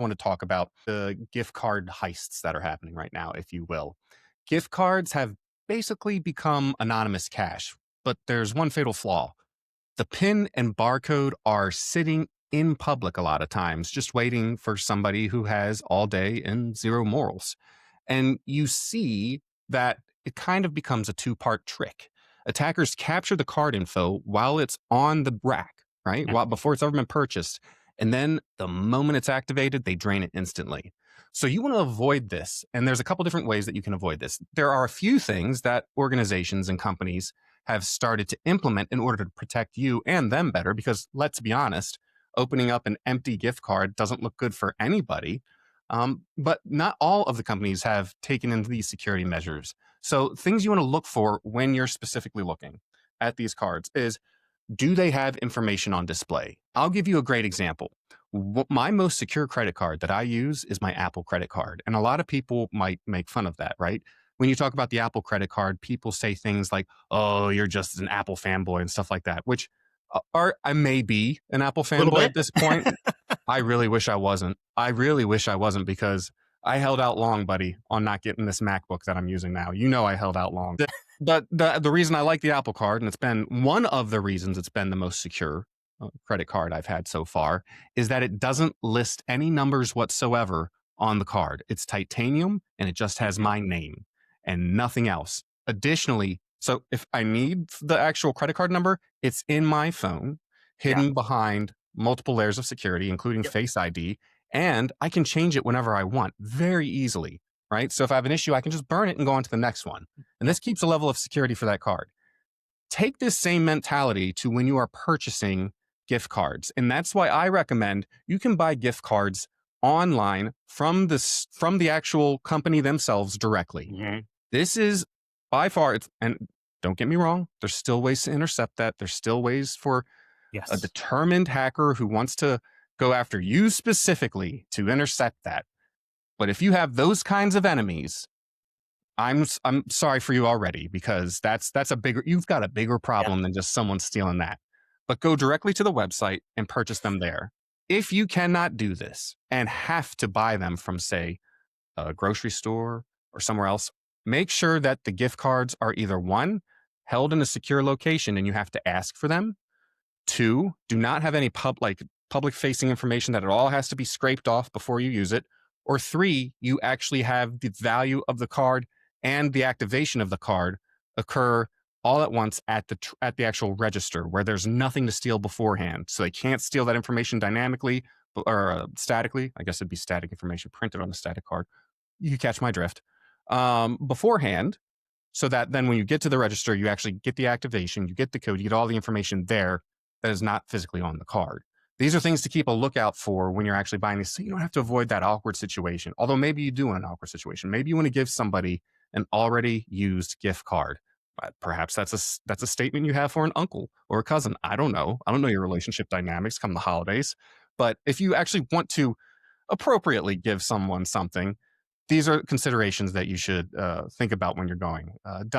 want to talk about the gift card heists that are happening right now, if you will. Gift cards have basically become anonymous cash, but there's one fatal flaw. The PIN and barcode are sitting in public a lot of times, just waiting for somebody who has all day and zero morals. And you see that it kind of becomes a two-part trick. Attackers capture the card info while it's on the rack, right? Mhm. While before it's ever been purchased. And then the moment it's activated, they drain it instantly. So you want to avoid this. And there's a couple different ways that you can avoid this. There are a few things that organizations and companies have started to implement in order to protect you and them better, because let's be honest, opening up an empty gift card doesn't look good for anybody. But not all of the companies have taken in these security measures. So things you want to look for when you're specifically looking at these cards is, do they have information on display? I'll give you a great example. My most secure credit card that I use is my Apple credit card. And a lot of people might make fun of that, right? When you talk about the Apple credit card, people say things like, oh, you're just an Apple fanboy and stuff like that, which are, I may be an Apple A little fanboy bit. at this point. I really wish I wasn't. I really wish I wasn't, because I held out long, buddy, on not getting this MacBook that I'm using now. You know, I held out long. But the reason I like the Apple card, and it's been one of the reasons it's been the most secure credit card I've had so far, is that it doesn't list any numbers whatsoever on the card. It's titanium and it just has Mhm. my name and nothing else. Additionally, so if I need the actual credit card number, it's in my phone, Yeah. hidden behind multiple layers of security, including Yep. Face ID, and I can change it whenever I want very easily, right? So if I have an issue, I can just burn it and go on to the next one. And Yeah. this keeps a level of security for that card. Take this same mentality to when you are purchasing gift cards. And that's why I recommend you can buy gift cards online from the actual company themselves directly. Mhm. This is by far, and don't get me wrong, there's still ways to intercept that. There's still ways for a Yes. determined hacker who wants to go after you specifically to intercept that. But if you have those kinds of enemies, I'm sorry for you already, because that's a bigger, you've got a bigger Yeah. problem than just someone stealing that. But go directly to the website and purchase them there. If you cannot do this and have to buy them from, say, a grocery store or somewhere else, make sure that the gift cards are either one, held in a secure location and you have to ask for them. Two, do not have any public facing information that it all has to be scraped off before you use it. Or three, you actually have the value of the card and the activation of the card occur all at once at the actual register, where there's nothing to steal beforehand. So they can't steal that information dynamically or statically. I guess it'd be static information printed on a static card. You catch my drift. Beforehand, so that then when you get to the register, you actually get the activation, you get the code, you get all the information there that is not physically on the card. These are things to keep a lookout for when you're actually buying these, so you don't have to avoid that awkward situation. Although maybe you do in an awkward situation. Maybe you want to give somebody an already used gift card. But perhaps that's a statement you have for an uncle or a cousin. I don't know. I don't know your relationship dynamics come the holidays. But if you actually want to appropriately give someone something, these are considerations that you should think about when you're going. Dustin,